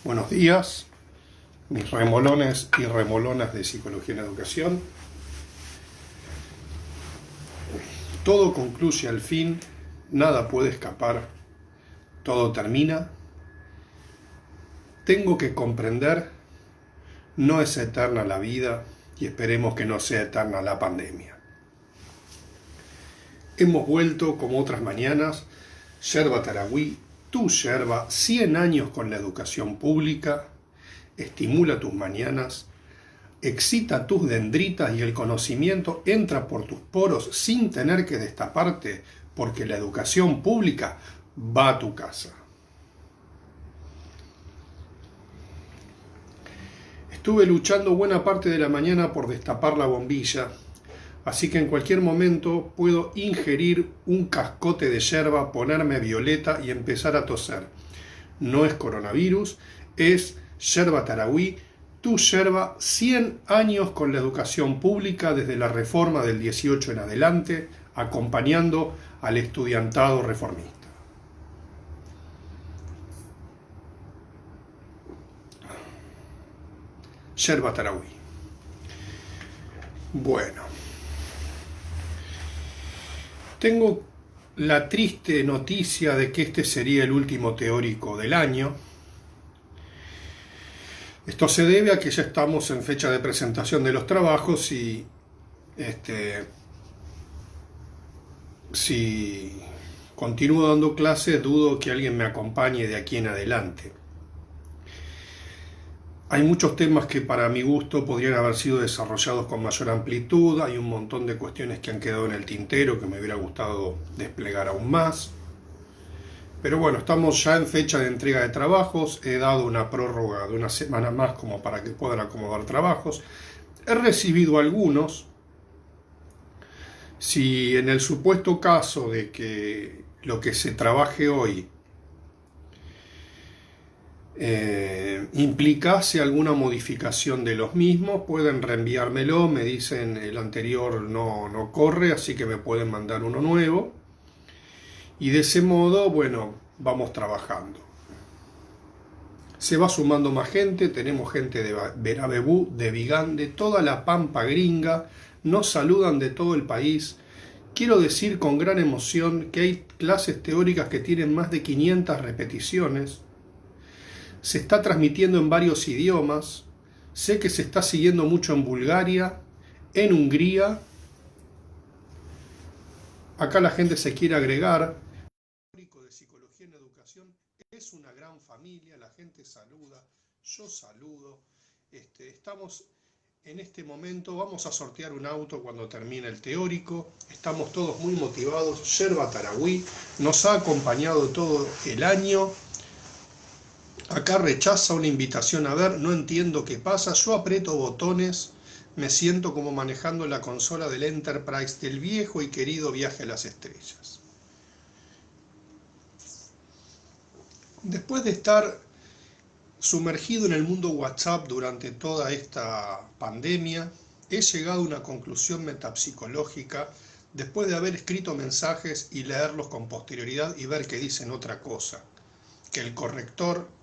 Buenos días, mis remolones y remolonas de Psicología en Educación. Todo concluye al fin, nada puede escapar, todo termina. Tengo que comprender, no es eterna la vida y esperemos que no sea eterna la pandemia. Hemos vuelto, como otras mañanas, Yerba Tarahui, tu yerba, 100 años con la educación pública, estimula tus mañanas, excita tus dendritas y el conocimiento entra por tus poros sin tener que destaparte, porque la educación pública va a tu casa. Estuve luchando buena parte de la mañana por destapar la bombilla, así que en cualquier momento puedo ingerir un cascote de yerba, ponerme violeta y empezar a toser. No es coronavirus, es Yerba Tarahui, tu yerba, 100 años con la educación pública desde la reforma del 18 en adelante, acompañando al estudiantado reformista. Yerba Tarahui. Bueno. Tengo la triste noticia de que este sería el último teórico del año. Esto se debe a que ya estamos en fecha de presentación de los trabajos y si continúo dando clases, dudo que alguien me acompañe de aquí en adelante. Hay muchos temas que para mi gusto podrían haber sido desarrollados con mayor amplitud, hay un montón de cuestiones que han quedado en el tintero que me hubiera gustado desplegar aún más. Pero bueno, estamos ya en fecha de entrega de trabajos, he dado una prórroga de una semana más como para que puedan acomodar trabajos. He recibido algunos. Si en el supuesto caso de que lo que se trabaje hoy implicase alguna modificación de los mismos, pueden reenviármelo, me dicen el anterior no corre, así que me pueden mandar uno nuevo y de ese modo, bueno, vamos trabajando. Se va sumando más gente, tenemos gente de Verabebú, de Vigán, de toda la Pampa gringa, nos saludan de todo el país. Quiero decir con gran emoción que hay clases teóricas que tienen más de 500 repeticiones. Se está transmitiendo en varios idiomas. Sé que se está siguiendo mucho en Bulgaria, en Hungría. Acá la gente se quiere agregar. El teórico de Psicología en Educación es una gran familia, la gente saluda, yo saludo. Estamos en este momento, vamos a sortear un auto cuando termine el teórico. Estamos todos muy motivados. Yerba Tarahui nos ha acompañado todo el año. Acá rechaza una invitación a ver, no entiendo qué pasa, yo aprieto botones, me siento como manejando la consola del Enterprise del viejo y querido Viaje a las Estrellas. Después de estar sumergido en el mundo WhatsApp durante toda esta pandemia, he llegado a una conclusión metapsicológica después de haber escrito mensajes y leerlos con posterioridad y ver que dicen otra cosa, que el corrector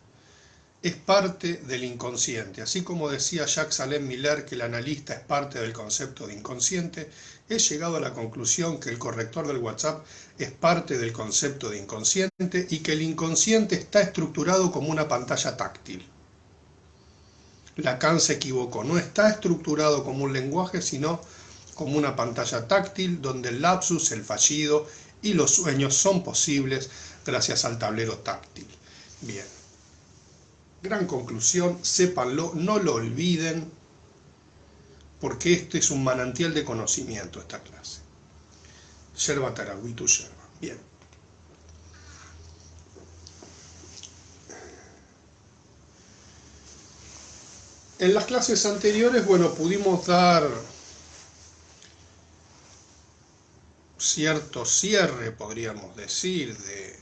es parte del inconsciente. Así como decía Jacques Alain Miller que el analista es parte del concepto de inconsciente, he llegado a la conclusión que el corrector del WhatsApp es parte del concepto de inconsciente y que el inconsciente está estructurado como una pantalla táctil. Lacan se equivocó, no está estructurado como un lenguaje, sino como una pantalla táctil donde el lapsus, el fallido y los sueños son posibles gracias al tablero táctil. Bien. Gran conclusión, sépanlo, no lo olviden, porque este es un manantial de conocimiento, esta clase. Yerba Tarahui, tu yerba. Bien. En las clases anteriores, bueno, pudimos dar cierto cierre, podríamos decir, de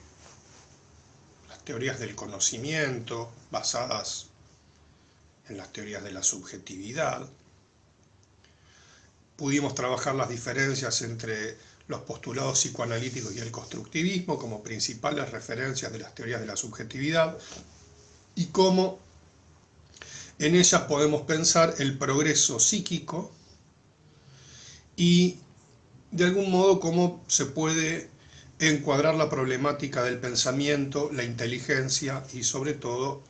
las teorías del conocimiento basadas en las teorías de la subjetividad. Pudimos trabajar las diferencias entre los postulados psicoanalíticos y el constructivismo como principales referencias de las teorías de la subjetividad y cómo en ellas podemos pensar el progreso psíquico y de algún modo cómo se puede encuadrar la problemática del pensamiento, la inteligencia y sobre todo,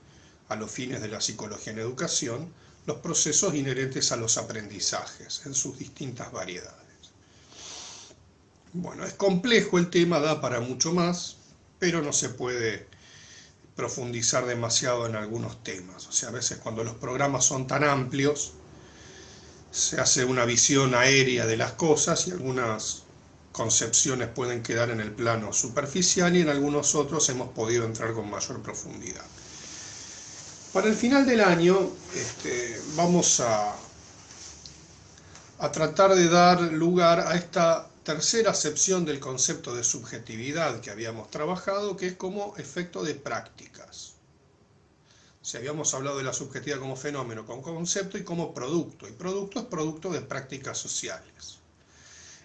a los fines de la psicología en educación, los procesos inherentes a los aprendizajes en sus distintas variedades. Bueno, es complejo el tema, da para mucho más, pero no se puede profundizar demasiado en algunos temas. O sea, a veces cuando los programas son tan amplios, se hace una visión aérea de las cosas y algunas concepciones pueden quedar en el plano superficial y en algunos otros hemos podido entrar con mayor profundidad. Para el final del año vamos a tratar de dar lugar a esta tercera acepción del concepto de subjetividad que habíamos trabajado, que es como efecto de prácticas. Si habíamos hablado de la subjetividad como fenómeno, como concepto y como producto. Y producto es producto de prácticas sociales.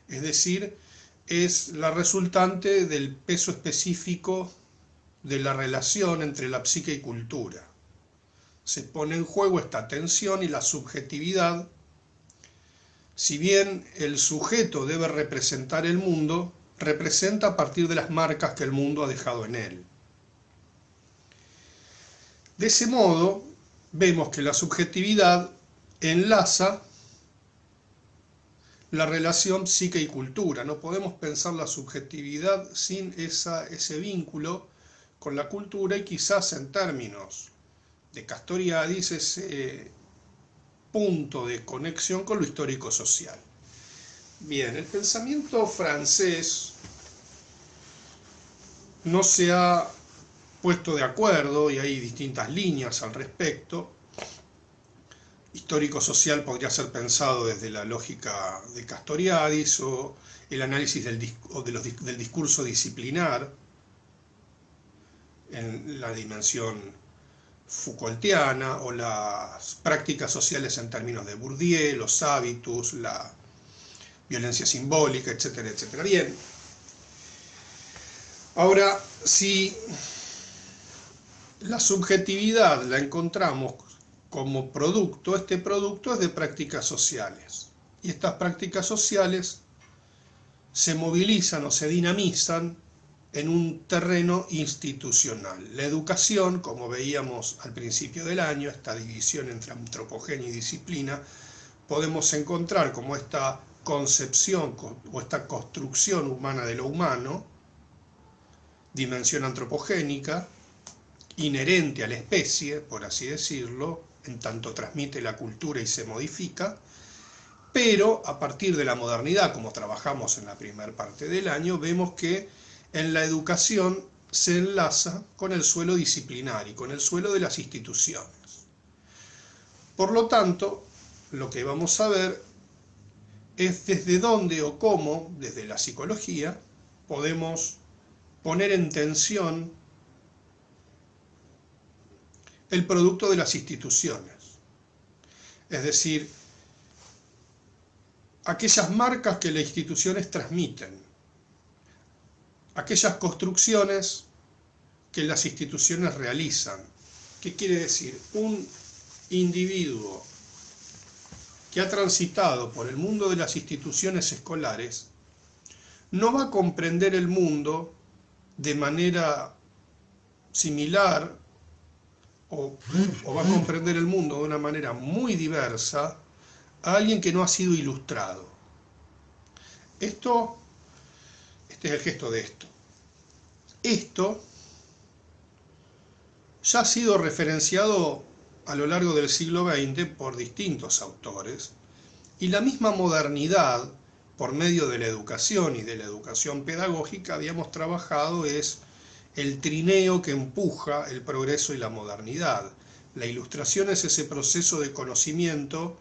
Es decir, es la resultante del peso específico de la relación entre la psique y cultura. Se pone en juego esta tensión y la subjetividad. Si bien el sujeto debe representar el mundo, representa a partir de las marcas que el mundo ha dejado en él. De ese modo, vemos que la subjetividad enlaza la relación psique y cultura. No podemos pensar la subjetividad sin ese vínculo con la cultura y quizás en términos de Castoriadis ese punto de conexión con lo histórico-social. Bien, el pensamiento francés no se ha puesto de acuerdo y hay distintas líneas al respecto. Histórico-social podría ser pensado desde la lógica de Castoriadis o el análisis del discurso disciplinar en la dimensión Foucaultiana o las prácticas sociales en términos de Bourdieu, los hábitus, la violencia simbólica, etcétera, etcétera. Bien. Ahora, si la subjetividad la encontramos como producto, este producto es de prácticas sociales. Y estas prácticas sociales se movilizan o se dinamizan en un terreno institucional. La educación, como veíamos al principio del año, esta división entre antropogenia y disciplina, podemos encontrar como esta concepción o esta construcción humana de lo humano, dimensión antropogénica, inherente a la especie, por así decirlo, en tanto transmite la cultura y se modifica, pero a partir de la modernidad, como trabajamos en la primera parte del año, vemos que en la educación se enlaza con el suelo disciplinar y con el suelo de las instituciones. Por lo tanto, lo que vamos a ver es desde dónde o cómo, desde la psicología, podemos poner en tensión el producto de las instituciones. Es decir, aquellas marcas que las instituciones transmiten, aquellas construcciones que las instituciones realizan. ¿Qué quiere decir? Un individuo que ha transitado por el mundo de las instituciones escolares no va a comprender el mundo de manera similar o va a comprender el mundo de una manera muy diversa a alguien que no ha sido ilustrado. Este es el gesto de esto. Esto ya ha sido referenciado a lo largo del siglo XX por distintos autores y la misma modernidad, por medio de la educación y de la educación pedagógica, habíamos trabajado es el trineo que empuja el progreso y la modernidad. La ilustración es ese proceso de conocimiento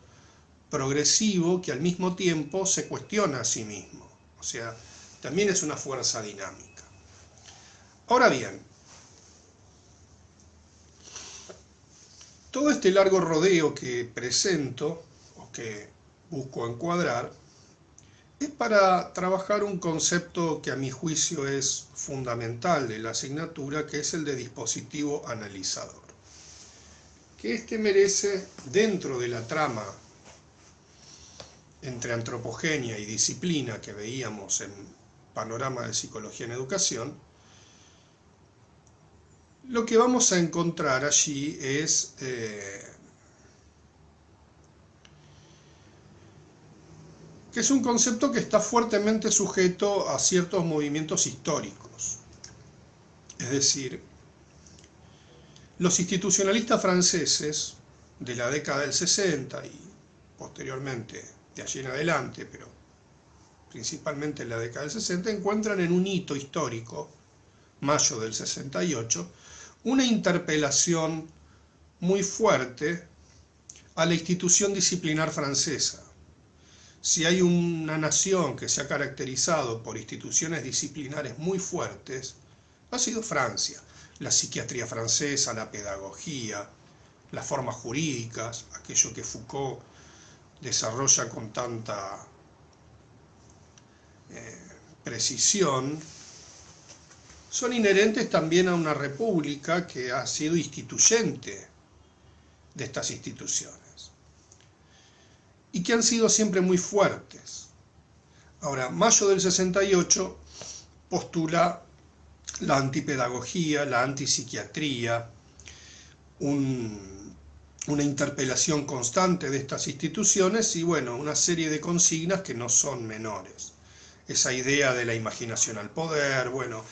progresivo que al mismo tiempo se cuestiona a sí mismo. O sea, también es una fuerza dinámica. Ahora bien, todo este largo rodeo que presento, o que busco encuadrar, es para trabajar un concepto que a mi juicio es fundamental de la asignatura, que es el de dispositivo analizador. Que este merece, dentro de la trama entre antropogenia y disciplina que veíamos en Panorama de Psicología en Educación, lo que vamos a encontrar allí es que es un concepto que está fuertemente sujeto a ciertos movimientos históricos. Es decir, los institucionalistas franceses de la década del 60 y posteriormente de allí en adelante, pero principalmente en la década del 60, encuentran en un hito histórico, mayo del 68, una interpelación muy fuerte a la institución disciplinar francesa. Si hay una nación que se ha caracterizado por instituciones disciplinares muy fuertes, ha sido Francia. La psiquiatría francesa, la pedagogía, las formas jurídicas, aquello que Foucault desarrolla con tanta precisión, son inherentes también a una república que ha sido instituyente de estas instituciones y que han sido siempre muy fuertes. Ahora, mayo del 68 postula la antipedagogía, la antipsiquiatría, una interpelación constante de estas instituciones y, bueno, una serie de consignas que no son menores. Esa idea de la imaginación al poder, bueno,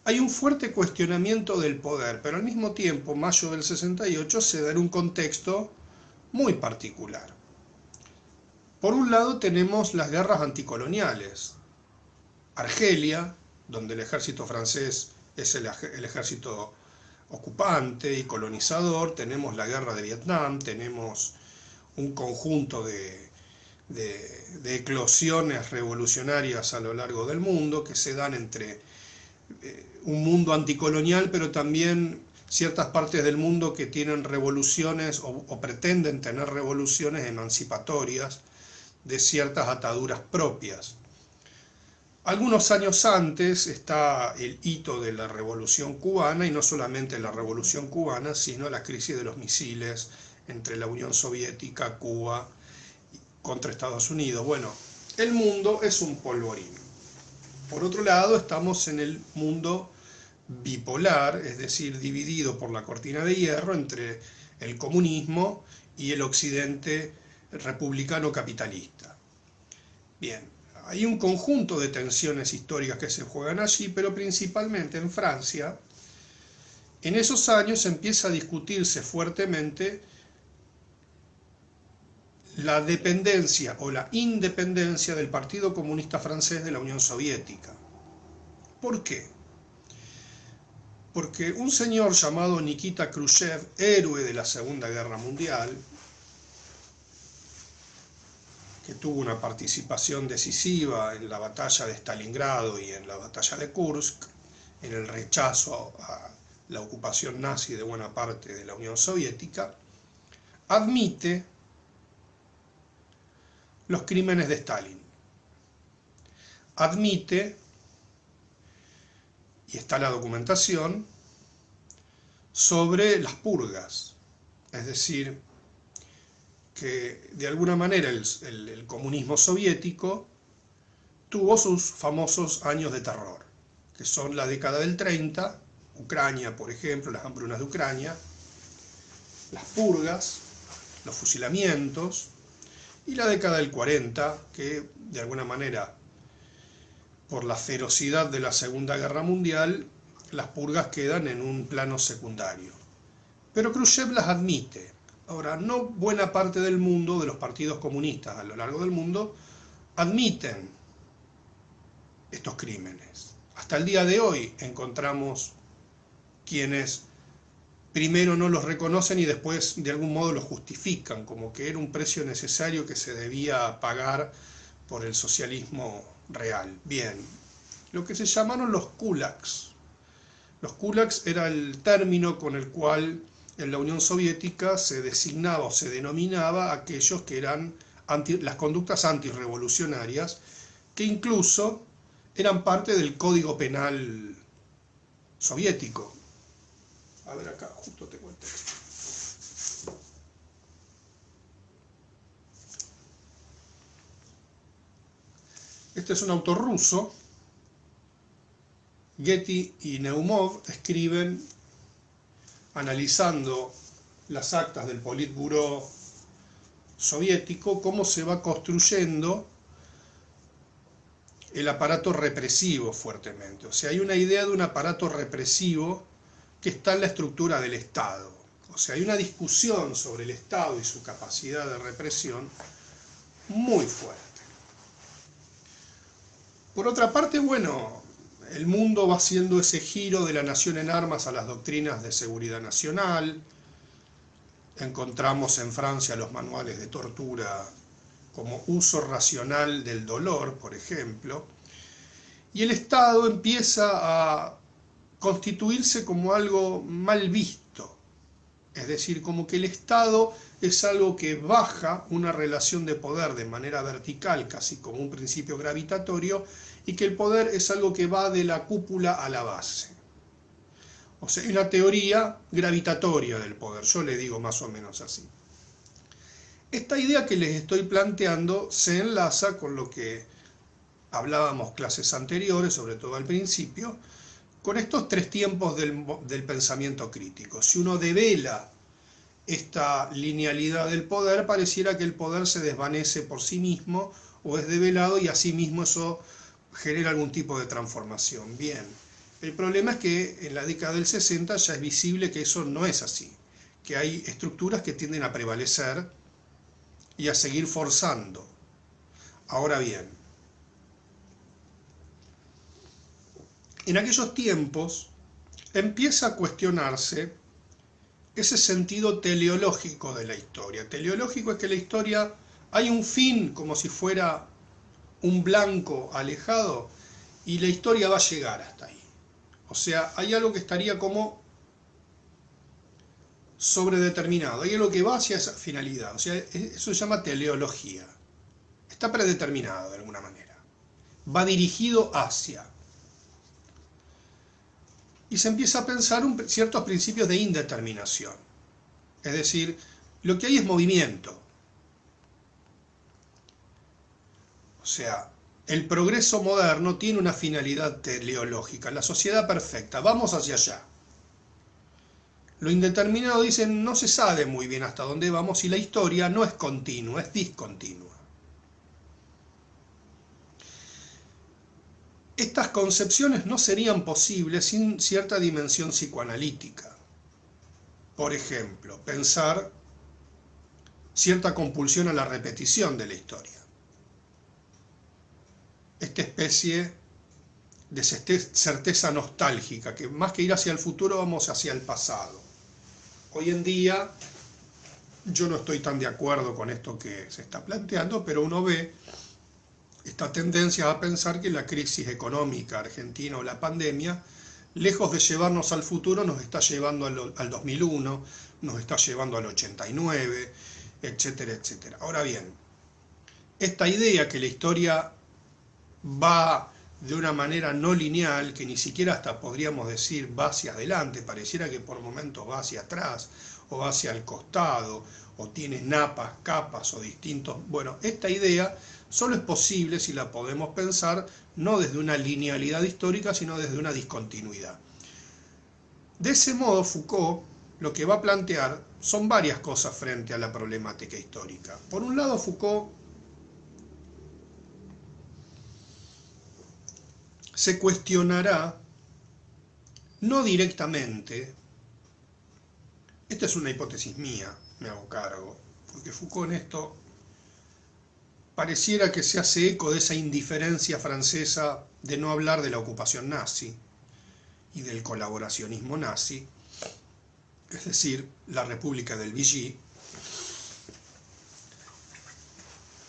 hay un fuerte cuestionamiento del poder, pero al mismo tiempo, mayo del 68 se da en un contexto muy particular. Por un lado tenemos las guerras anticoloniales. Argelia, donde el ejército francés es el ejército ocupante y colonizador, tenemos la guerra de Vietnam, tenemos un conjunto de eclosiones revolucionarias a lo largo del mundo que se dan entre un mundo anticolonial, pero también ciertas partes del mundo que tienen revoluciones o pretenden tener revoluciones emancipatorias de ciertas ataduras propias. Algunos años antes está el hito de la Revolución Cubana, y no solamente la Revolución Cubana, sino la crisis de los misiles entre la Unión Soviética, Cuba, contra Estados Unidos. Bueno, el mundo es un polvorín. Por otro lado, estamos en el mundo bipolar, es decir, dividido por la cortina de hierro entre el comunismo y el occidente republicano capitalista. Bien, hay un conjunto de tensiones históricas que se juegan allí, pero principalmente en Francia. En esos años empieza a discutirse fuertemente la dependencia o la independencia del Partido Comunista Francés de la Unión Soviética. ¿Por qué? Porque un señor llamado Nikita Khrushchev, héroe de la Segunda Guerra Mundial, que tuvo una participación decisiva en la batalla de Stalingrado y en la batalla de Kursk, en el rechazo a la ocupación nazi de buena parte de la Unión Soviética, admite los crímenes de Stalin. Admite, y está la documentación, sobre las purgas, es decir, que de alguna manera el comunismo soviético tuvo sus famosos años de terror, que son la década del 30, Ucrania, por ejemplo, las hambrunas de Ucrania, las purgas, los fusilamientos, y la década del 40, que de alguna manera, por la ferocidad de la Segunda Guerra Mundial, las purgas quedan en un plano secundario. Pero Khrushchev las admite. Ahora, no buena parte del mundo, de los partidos comunistas a lo largo del mundo, admiten estos crímenes. Hasta el día de hoy encontramos quienes primero no los reconocen y después de algún modo los justifican, como que era un precio necesario que se debía pagar por el socialismo real. Bien, lo que se llamaron los kulaks. Los kulaks era el término con el cual en la Unión Soviética se designaba o se denominaba a aquellos que eran las conductas antirrevolucionarias, que incluso eran parte del Código Penal soviético. A ver acá, justo tengo el texto. Este es un autor ruso. Getty y Neumov escriben analizando las actas del Politburó soviético, cómo se va construyendo el aparato represivo fuertemente. O sea, hay una idea de un aparato represivo que está en la estructura del Estado. O sea, hay una discusión sobre el Estado y su capacidad de represión muy fuerte. Por otra parte, bueno, el mundo va haciendo ese giro de la nación en armas a las doctrinas de seguridad nacional. Encontramos en Francia los manuales de tortura como uso racional del dolor, por ejemplo, y el Estado empieza a constituirse como algo mal visto, es decir, como que el Estado es algo que baja una relación de poder de manera vertical, casi como un principio gravitatorio, y que el poder es algo que va de la cúpula a la base. O sea, hay una teoría gravitatoria del poder, yo le digo más o menos así. Esta idea que les estoy planteando se enlaza con lo que hablábamos clases anteriores, sobre todo al principio, con estos tres tiempos del pensamiento crítico. Si uno devela esta linealidad del poder, pareciera que el poder se desvanece por sí mismo o es develado y asimismo eso genera algún tipo de transformación. Bien, el problema es que en la década del 60 ya es visible que eso no es así, que hay estructuras que tienden a prevalecer y a seguir forzando. Ahora bien, en aquellos tiempos empieza a cuestionarse ese sentido teleológico de la historia. Teleológico es que la historia hay un fin como si fuera un blanco alejado y la historia va a llegar hasta ahí. O sea, hay algo que estaría como sobredeterminado, hay algo que va hacia esa finalidad. O sea, eso se llama teleología. Está predeterminado de alguna manera. Va dirigido hacia. Y se empieza a pensar ciertos principios de indeterminación. Es decir, lo que hay es movimiento. O sea, el progreso moderno tiene una finalidad teleológica, la sociedad perfecta, vamos hacia allá. Lo indeterminado, dicen, no se sabe muy bien hasta dónde vamos y la historia no es continua, es discontinua. Estas concepciones no serían posibles sin cierta dimensión psicoanalítica. Por ejemplo, pensar cierta compulsión a la repetición de la historia. Esta especie de certeza nostálgica, que más que ir hacia el futuro vamos hacia el pasado. Hoy en día yo no estoy tan de acuerdo con esto que se está planteando, pero uno ve esta tendencia a pensar que la crisis económica argentina o la pandemia, lejos de llevarnos al futuro, nos está llevando al 2001, nos está llevando al 89, etcétera, etcétera. Ahora bien, esta idea que la historia va de una manera no lineal, que ni siquiera hasta podríamos decir va hacia adelante, pareciera que por momentos va hacia atrás, o va hacia el costado, o tiene napas, capas o distintos... Bueno, esta idea solo es posible si la podemos pensar no desde una linealidad histórica, sino desde una discontinuidad. De ese modo, Foucault lo que va a plantear son varias cosas frente a la problemática histórica. Por un lado, Foucault se cuestionará, no directamente, esta es una hipótesis mía, me hago cargo, porque Foucault en esto pareciera que se hace eco de esa indiferencia francesa de no hablar de la ocupación nazi y del colaboracionismo nazi. es decir, la República del Vichy.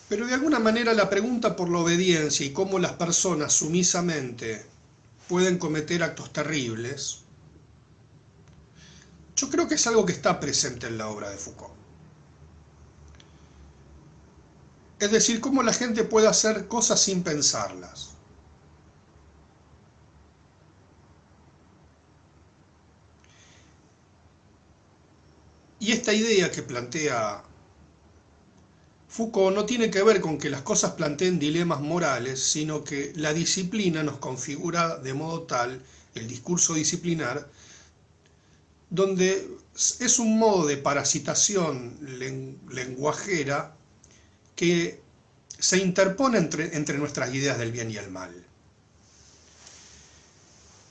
Pero de alguna manera la pregunta por la obediencia y cómo las personas sumisamente pueden cometer actos terribles, yo creo que es algo que está presente en la obra de Foucault. Es decir, cómo la gente puede hacer cosas sin pensarlas. Y esta idea que plantea Foucault no tiene que ver con que las cosas planteen dilemas morales, sino que la disciplina nos configura de modo tal, el discurso disciplinar, donde es un modo de parasitación lenguajera que se interpone entre nuestras ideas del bien y el mal.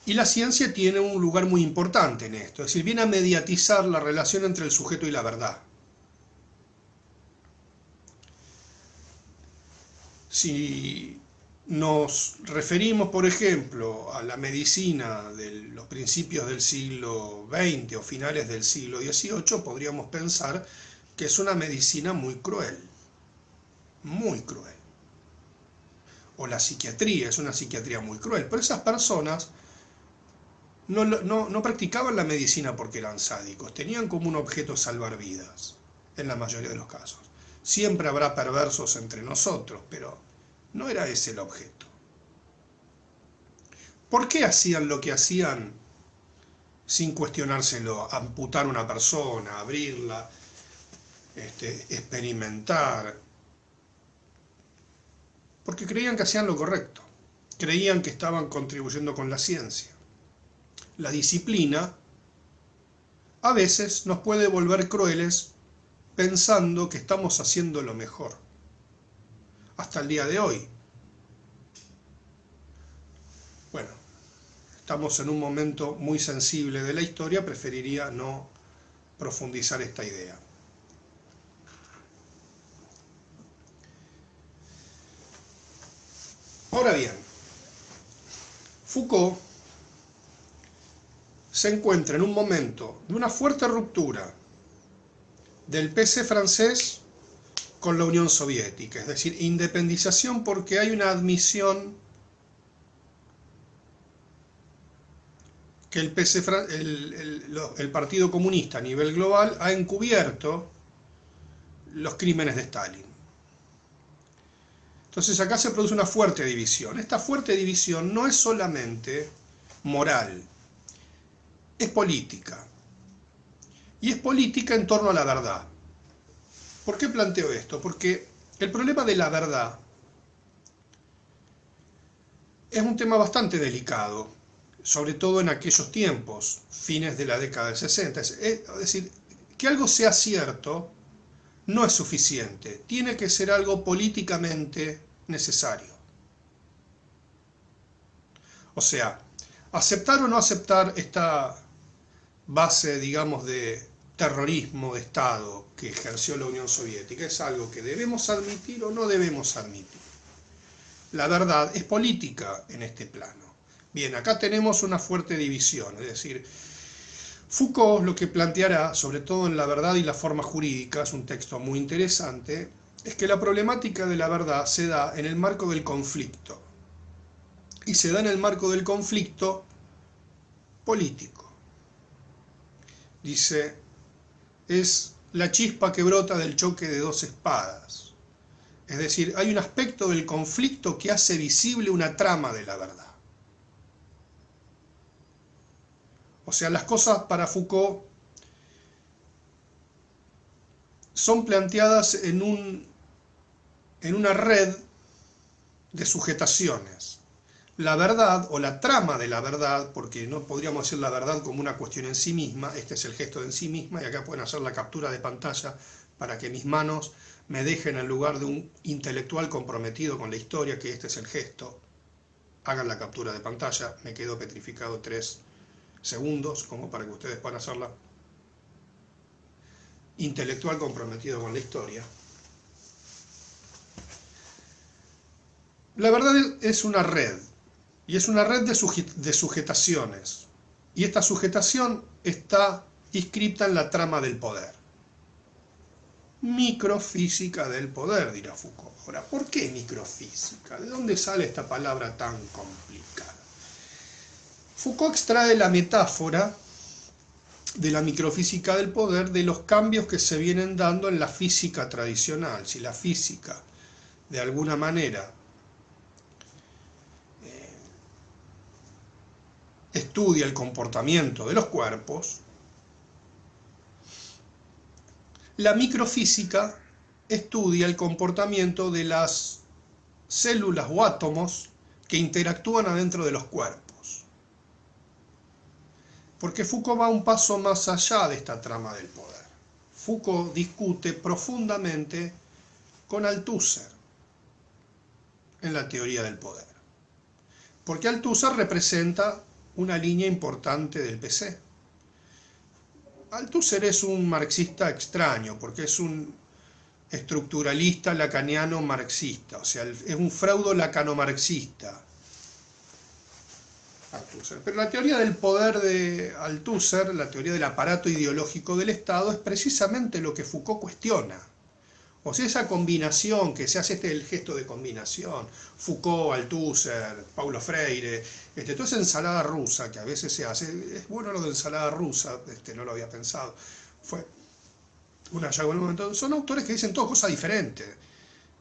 Y la ciencia tiene un lugar muy importante en esto, es decir, viene a mediatizar la relación entre el sujeto y la verdad. Si nos referimos, por ejemplo, a la medicina de los principios del siglo XX o finales del siglo XVIII, podríamos pensar que es una medicina muy cruel, muy cruel. O la psiquiatría es una psiquiatría muy cruel, pero esas personas no practicaban la medicina porque eran sádicos, tenían como un objeto salvar vidas, en la mayoría de los casos. Siempre habrá perversos entre nosotros, pero no era ese el objeto. ¿Por qué hacían lo que hacían sin cuestionárselo? Amputar a una persona, abrirla, experimentar. Porque creían que hacían lo correcto, creían que estaban contribuyendo con la ciencia. La disciplina a veces nos puede volver crueles pensando que estamos haciendo lo mejor. Hasta el día de hoy. Bueno, estamos en un momento muy sensible de la historia, preferiría no profundizar esta idea. Ahora bien, Foucault se encuentra en un momento de una fuerte ruptura del PC francés con la Unión Soviética, es decir, independización porque hay una admisión que el Partido Comunista a nivel global ha encubierto los crímenes de Stalin. Entonces acá se produce una fuerte división. Esta fuerte división no es solamente moral, es política. Y es política en torno a la verdad. ¿Por qué planteo esto? Porque el problema de la verdad es un tema bastante delicado, sobre todo en aquellos tiempos, fines de la década del 60. Es decir, que algo sea cierto no es suficiente, tiene que ser algo políticamente necesario. O sea, aceptar o no aceptar esta base, digamos, de terrorismo de Estado que ejerció la Unión Soviética es algo que debemos admitir o no debemos admitir. La verdad es política en este plano. Bien, acá tenemos una fuerte división, es decir, Foucault lo que planteará, sobre todo en La verdad y la forma jurídica, es un texto muy interesante, es que la problemática de la verdad se da en el marco del conflicto. Y se da en el marco del conflicto político. Dice, es la chispa que brota del choque de dos espadas. Es decir, hay un aspecto del conflicto que hace visible una trama de la verdad. O sea, las cosas para Foucault son planteadas en una red de sujetaciones. La verdad, o la trama de la verdad, porque no podríamos decir la verdad como una cuestión en sí misma, este es el gesto de en sí misma, y acá pueden hacer la captura de pantalla para que mis manos me dejen en lugar de un intelectual comprometido con la historia, que este es el gesto. Hagan la captura de pantalla, me quedo petrificado 3 segundos, como para que ustedes puedan hacerla. Intelectual comprometido con la historia. La verdad es una red, y es una red de sujetaciones. Y esta sujetación está inscripta en la trama del poder. Microfísica del poder, dirá Foucault. Ahora, ¿por qué microfísica? ¿De dónde sale esta palabra tan complicada? Foucault extrae la metáfora de la microfísica del poder de los cambios que se vienen dando en la física tradicional. Si la física, de alguna manera, estudia el comportamiento de los cuerpos, la microfísica estudia el comportamiento de las células o átomos que interactúan adentro de los cuerpos. Porque Foucault va un paso más allá de esta trama del poder. Foucault discute profundamente con Althusser en la teoría del poder. Porque Althusser representa una línea importante del PC. Althusser es un marxista extraño, porque es un estructuralista lacaniano marxista, o sea, es un freudo-lacano-marxista. Althusser. Pero la teoría del poder de Althusser, la teoría del aparato ideológico del Estado, es precisamente lo que Foucault cuestiona. O sea, esa combinación que se hace, el gesto de combinación, Foucault, Althusser, Paulo Freire, toda esa ensalada rusa que a veces se hace, es bueno lo de ensalada rusa, no lo había pensado, fue un hallazgo en un momento. Son autores que dicen todas cosas diferentes,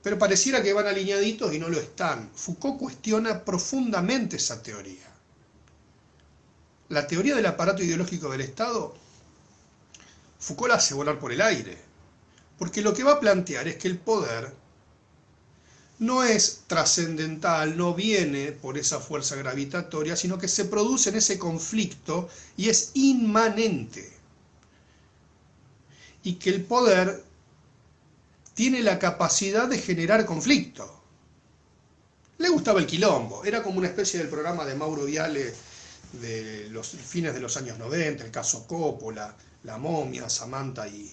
pero pareciera que van alineaditos y no lo están. Foucault cuestiona profundamente esa teoría. La teoría del aparato ideológico del Estado, Foucault la hace volar por el aire. Porque lo que va a plantear es que el poder no es trascendental, no viene por esa fuerza gravitatoria, sino que se produce en ese conflicto y es inmanente. Y que el poder tiene la capacidad de generar conflicto. Le gustaba el quilombo, era como una especie del programa de Mauro Viale de los fines de los años 90, el caso Coppola, La Momia, Samantha y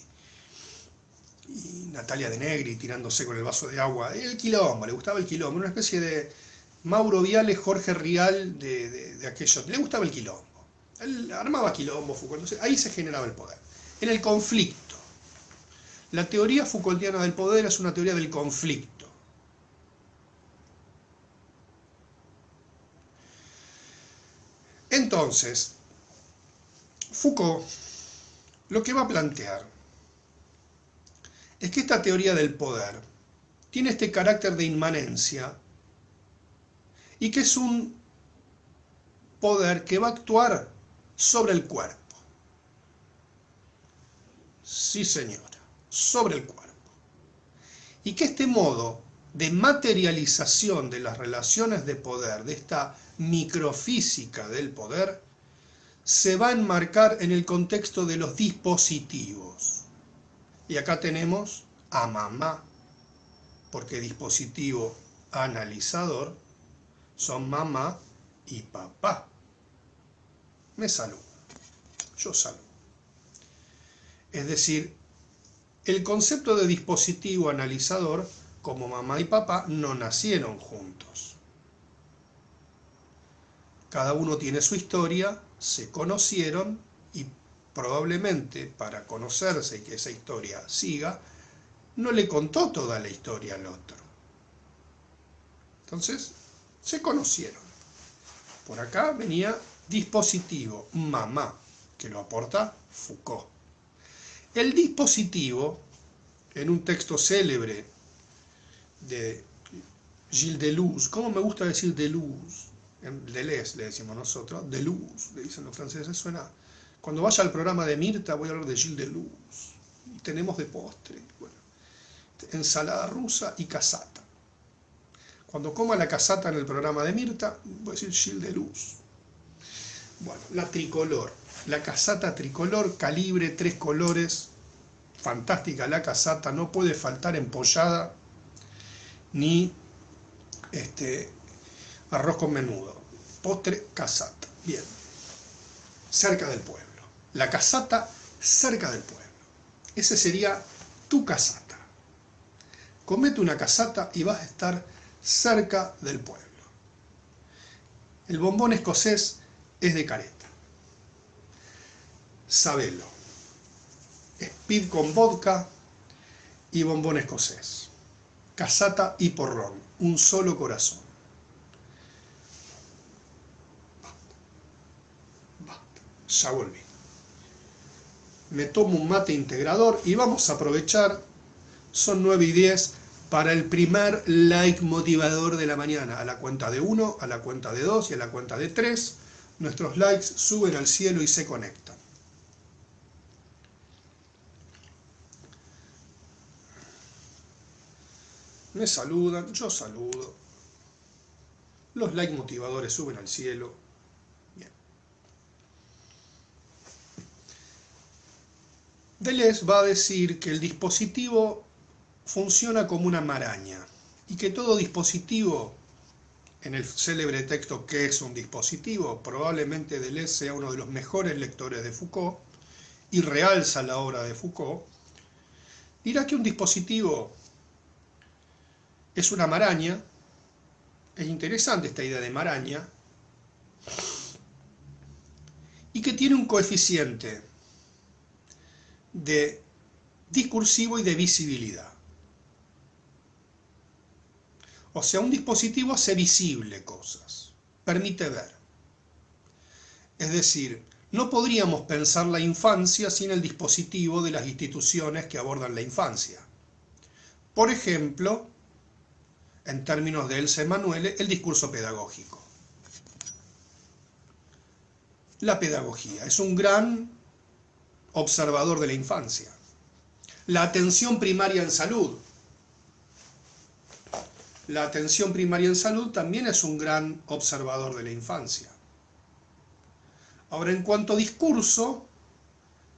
Natalia de Negri tirándose con el vaso de agua. El quilombo, le gustaba el quilombo, una especie de Mauro Viale, Jorge Rial de aquello. Le gustaba el quilombo. Él armaba quilombo, Foucault. Entonces, ahí se generaba el poder. En el conflicto. La teoría Foucaultiana del poder es una teoría del conflicto. Entonces, Foucault lo que va a plantear es que esta teoría del poder tiene este carácter de inmanencia y que es un poder que va a actuar sobre el cuerpo. Sí, señora, sobre el cuerpo. Y que este modo de materialización de las relaciones de poder, de esta microfísica del poder, se va a enmarcar en el contexto de los dispositivos. Y acá tenemos a mamá, porque dispositivo analizador son mamá y papá. Me saluda, yo saludo. Es decir, el concepto de dispositivo analizador, como mamá y papá, no nacieron juntos. Cada uno tiene su historia, se conocieron y probablemente para conocerse y que esa historia siga, no le contó toda la historia al otro. Entonces, se conocieron. Por acá venía dispositivo, mamá, que lo aporta Foucault. El dispositivo, en un texto célebre de Gilles Deleuze, ¿cómo me gusta decir Deleuze? Deleuze le decimos nosotros, Deleuze, le dicen los franceses, suena. Cuando vaya al programa de Mirta voy a hablar de Gilles Deleuze. Y tenemos de postre, bueno, ensalada rusa y casata. Cuando coma la casata en el programa de Mirta, voy a decir Gilles Deleuze. Bueno, la tricolor. La casata tricolor, calibre, 3 colores. Fantástica la casata, no puede faltar empollada ni arroz con menudo. Postre, casata. Bien. Cerca del pueblo. La casata cerca del pueblo. Ese sería tu casata. Comete una casata y vas a estar cerca del pueblo. El bombón escocés es de careta. Sabelo. Speed con vodka y bombón escocés. Casata y porrón, un solo corazón. Ya volví. Me tomo un mate integrador y vamos a aprovechar, son 9:10, para el primer like motivador de la mañana. A la cuenta de 1, a la cuenta de 2 y a la cuenta de 3, nuestros likes suben al cielo y se conectan. Me saludan, yo saludo. Los like motivadores suben al cielo. Bien. Deleuze va a decir que el dispositivo funciona como una maraña y que todo dispositivo, en el célebre texto ¿Qué es un dispositivo?, probablemente Deleuze sea uno de los mejores lectores de Foucault y realza la obra de Foucault, dirá que un dispositivo es una maraña. Es interesante esta idea de maraña, y que tiene un coeficiente de discursivo y de visibilidad. O sea, un dispositivo hace visible cosas, permite ver. Es decir, no podríamos pensar la infancia sin el dispositivo de las instituciones que abordan la infancia. Por ejemplo, en términos de Elsa Emanuele, el discurso pedagógico. La pedagogía es un gran observador de la infancia. La atención primaria en salud. La atención primaria en salud también es un gran observador de la infancia. Ahora, en cuanto a discurso,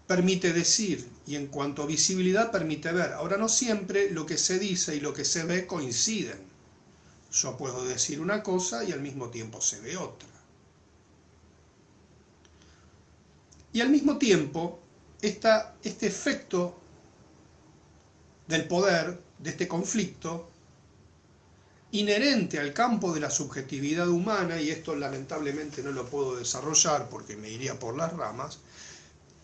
permite decir, y en cuanto a visibilidad, permite ver. Ahora, no siempre lo que se dice y lo que se ve coinciden. Yo puedo decir una cosa y al mismo tiempo se ve otra. Y al mismo tiempo, este efecto del poder, de este conflicto, inherente al campo de la subjetividad humana, y esto lamentablemente no lo puedo desarrollar porque me iría por las ramas,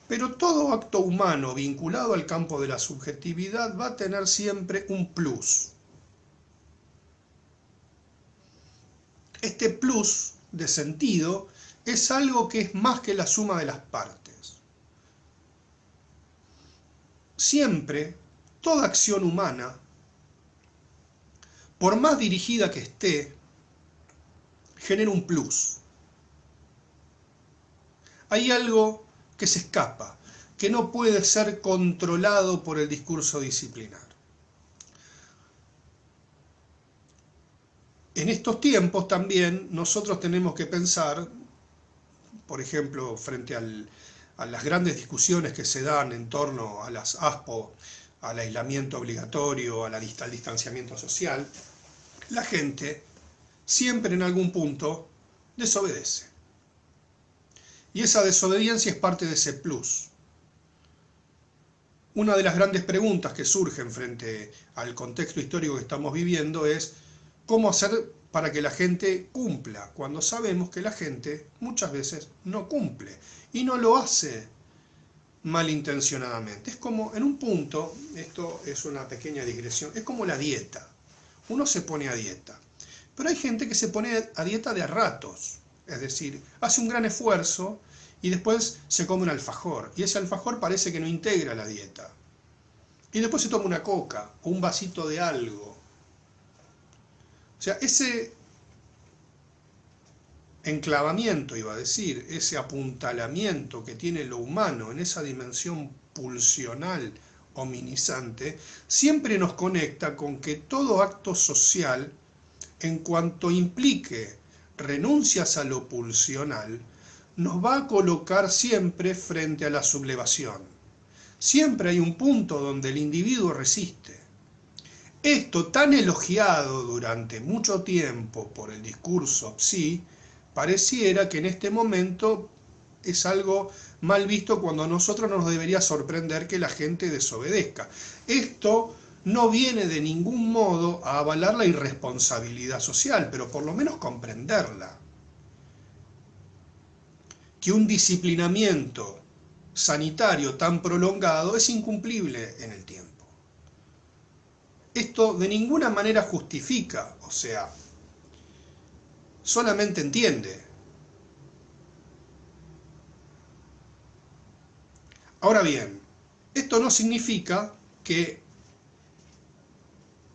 pero todo acto humano vinculado al campo de la subjetividad va a tener siempre un plus. Este plus de sentido es algo que es más que la suma de las partes. Siempre, toda acción humana, por más dirigida que esté, genera un plus. Hay algo que se escapa, que no puede ser controlado por el discurso disciplinar. En estos tiempos también nosotros tenemos que pensar, por ejemplo, frente a las grandes discusiones que se dan en torno a las ASPO, al aislamiento obligatorio, al distanciamiento social, la gente siempre en algún punto desobedece. Y esa desobediencia es parte de ese plus. Una de las grandes preguntas que surgen frente al contexto histórico que estamos viviendo es ¿cómo hacer para que la gente cumpla? Cuando sabemos que la gente muchas veces no cumple y no lo hace malintencionadamente. Es como, en un punto, esto es una pequeña digresión, es como la dieta. Uno se pone a dieta, pero hay gente que se pone a dieta de a ratos, es decir, hace un gran esfuerzo y después se come un alfajor, y ese alfajor parece que no integra la dieta. Y después se toma una coca o un vasito de algo. O sea, ese enclavamiento, iba a decir, ese apuntalamiento que tiene lo humano en esa dimensión pulsional hominizante, siempre nos conecta con que todo acto social, en cuanto implique renuncias a lo pulsional, nos va a colocar siempre frente a la sublevación. Siempre hay un punto donde el individuo resiste. Esto tan elogiado durante mucho tiempo por el discurso psi, pareciera que en este momento es algo mal visto cuando a nosotros nos debería sorprender que la gente desobedezca. Esto no viene de ningún modo a avalar la irresponsabilidad social, pero por lo menos comprenderla. Que un disciplinamiento sanitario tan prolongado es incumplible en el tiempo. Esto de ninguna manera justifica, o sea, solamente entiende. Ahora bien, esto no significa que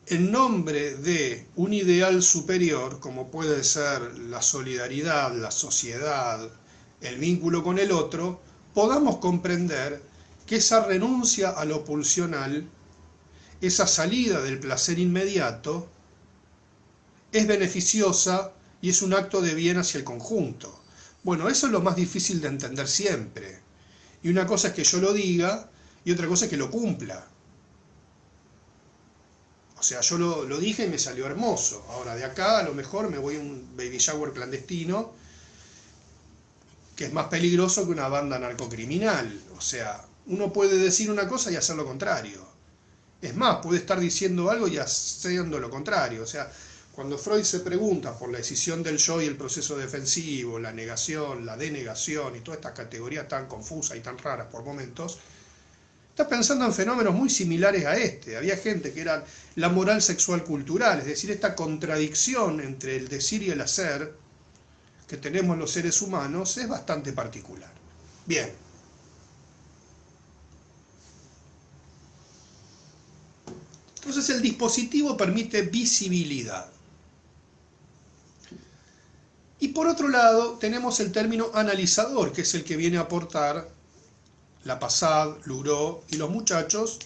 en nombre de un ideal superior, como puede ser la solidaridad, la sociedad, el vínculo con el otro, podamos comprender que esa renuncia a lo pulsional, esa salida del placer inmediato, es beneficiosa y es un acto de bien hacia el conjunto. Bueno, eso es lo más difícil de entender siempre. Y una cosa es que yo lo diga y otra cosa es que lo cumpla. O sea, yo lo dije y me salió hermoso. Ahora de acá a lo mejor me voy a un baby shower clandestino, que es más peligroso que una banda narcocriminal. O sea, uno puede decir una cosa y hacer lo contrario. Es más, puede estar diciendo algo y haciendo lo contrario. O sea, cuando Freud se pregunta por la decisión del yo y el proceso defensivo, la negación, la denegación y todas estas categorías tan confusas y tan raras por momentos, está pensando en fenómenos muy similares a este. Había gente que era la moral sexual cultural, es decir, esta contradicción entre el decir y el hacer que tenemos los seres humanos es bastante particular. Bien. Entonces el dispositivo permite visibilidad. Y por otro lado tenemos el término analizador, que es el que viene a aportar Lapasade, Luró y los muchachos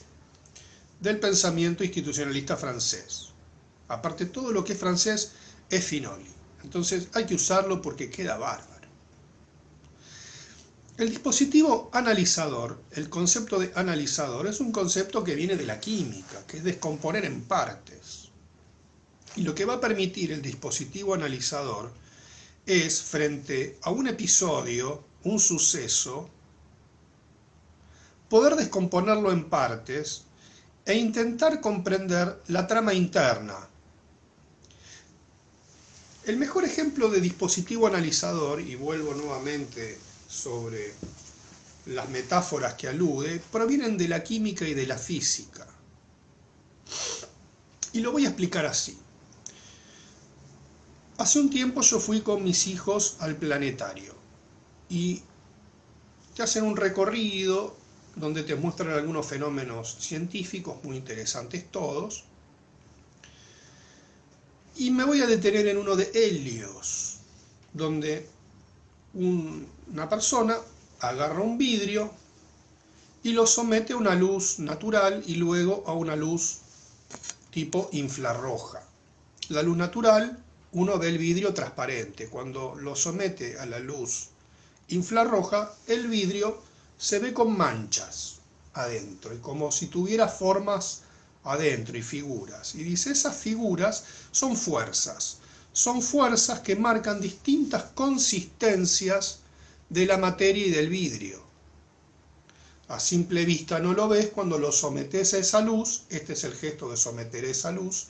del pensamiento institucionalista francés. Aparte, todo lo que es francés es Finoli. Entonces hay que usarlo porque queda bárbaro. El dispositivo analizador, el concepto de analizador, es un concepto que viene de la química, que es descomponer en partes. Y lo que va a permitir el dispositivo analizador es, frente a un episodio, un suceso, poder descomponerlo en partes e intentar comprender la trama interna. El mejor ejemplo de dispositivo analizador, y vuelvo nuevamente sobre las metáforas que alude, provienen de la química y de la física. Y lo voy a explicar así. Hace un tiempo yo fui con mis hijos al planetario y te hacen un recorrido donde te muestran algunos fenómenos científicos muy interesantes todos. Y me voy a detener en uno de Helios, donde una persona agarra un vidrio y lo somete a una luz natural y luego a una luz tipo infrarroja. La luz natural, uno ve el vidrio transparente. Cuando lo somete a la luz infrarroja, el vidrio se ve con manchas adentro, y como si tuviera formas adentro y figuras. Y dice, esas figuras son fuerzas que marcan distintas consistencias de la materia y del vidrio. A simple vista no lo ves, cuando lo sometes a esa luz, este es el gesto de someter esa luz,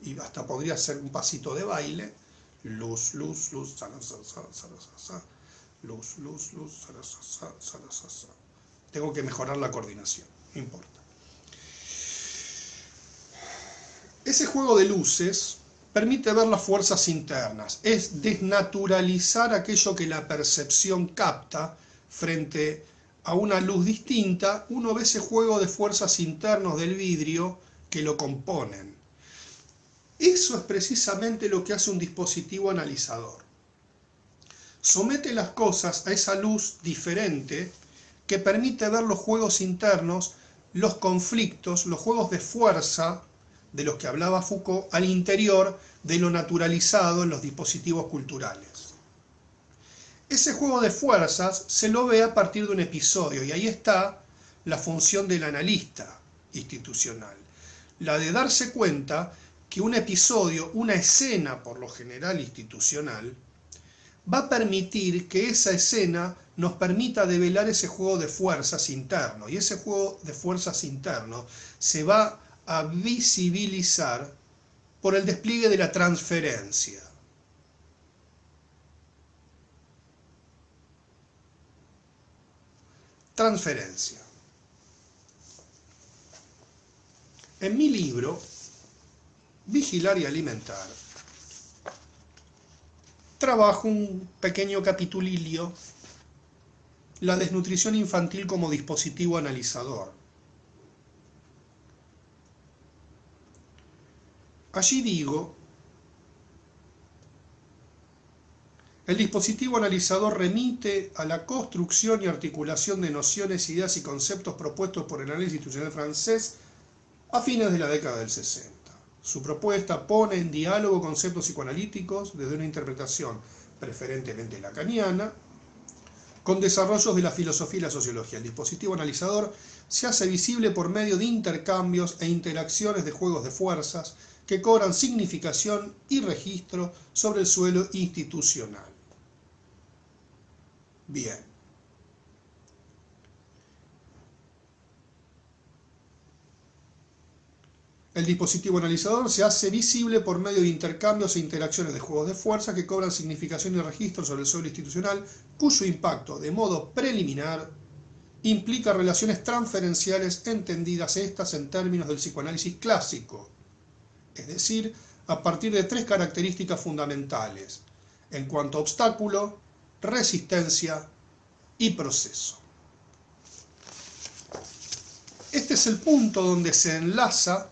y hasta podría ser un pasito de baile, luz, luz, luz, luz, luz, luz, tengo que mejorar la coordinación, no importa. Ese juego de luces permite ver las fuerzas internas, es desnaturalizar aquello que la percepción capta frente a una luz distinta. Uno ve ese juego de fuerzas internas del vidrio que lo componen. Eso es precisamente lo que hace un dispositivo analizador. Somete las cosas a esa luz diferente que permite ver los juegos internos, los conflictos, los juegos de fuerza de los que hablaba Foucault al interior de lo naturalizado en los dispositivos culturales. Ese juego de fuerzas se lo ve a partir de un episodio, y ahí está la función del analista institucional, la de darse cuenta que un episodio, una escena por lo general institucional, va a permitir que esa escena nos permita develar ese juego de fuerzas interno, y ese juego de fuerzas interno se va a visibilizar por el despliegue de la transferencia. Transferencia. En mi libro, Vigilar y Alimentar, trabajo un pequeño capitulillo, la desnutrición infantil como dispositivo analizador. Allí digo, el dispositivo analizador remite a la construcción y articulación de nociones, ideas y conceptos propuestos por el análisis institucional francés a fines de la década del 60. Su propuesta pone en diálogo conceptos psicoanalíticos desde una interpretación preferentemente lacaniana, con desarrollos de la filosofía y la sociología. El dispositivo analizador se hace visible por medio de intercambios e interacciones de juegos de fuerzas que cobran significación y registro sobre el suelo institucional. Bien. El dispositivo analizador se hace visible por medio de intercambios e interacciones de juegos de fuerza que cobran significación y registro sobre el suelo institucional, cuyo impacto, de modo preliminar, implica relaciones transferenciales entendidas estas en términos del psicoanálisis clásico, es decir, a partir de tres características fundamentales, en cuanto a obstáculo, resistencia y proceso. Este es el punto donde se enlaza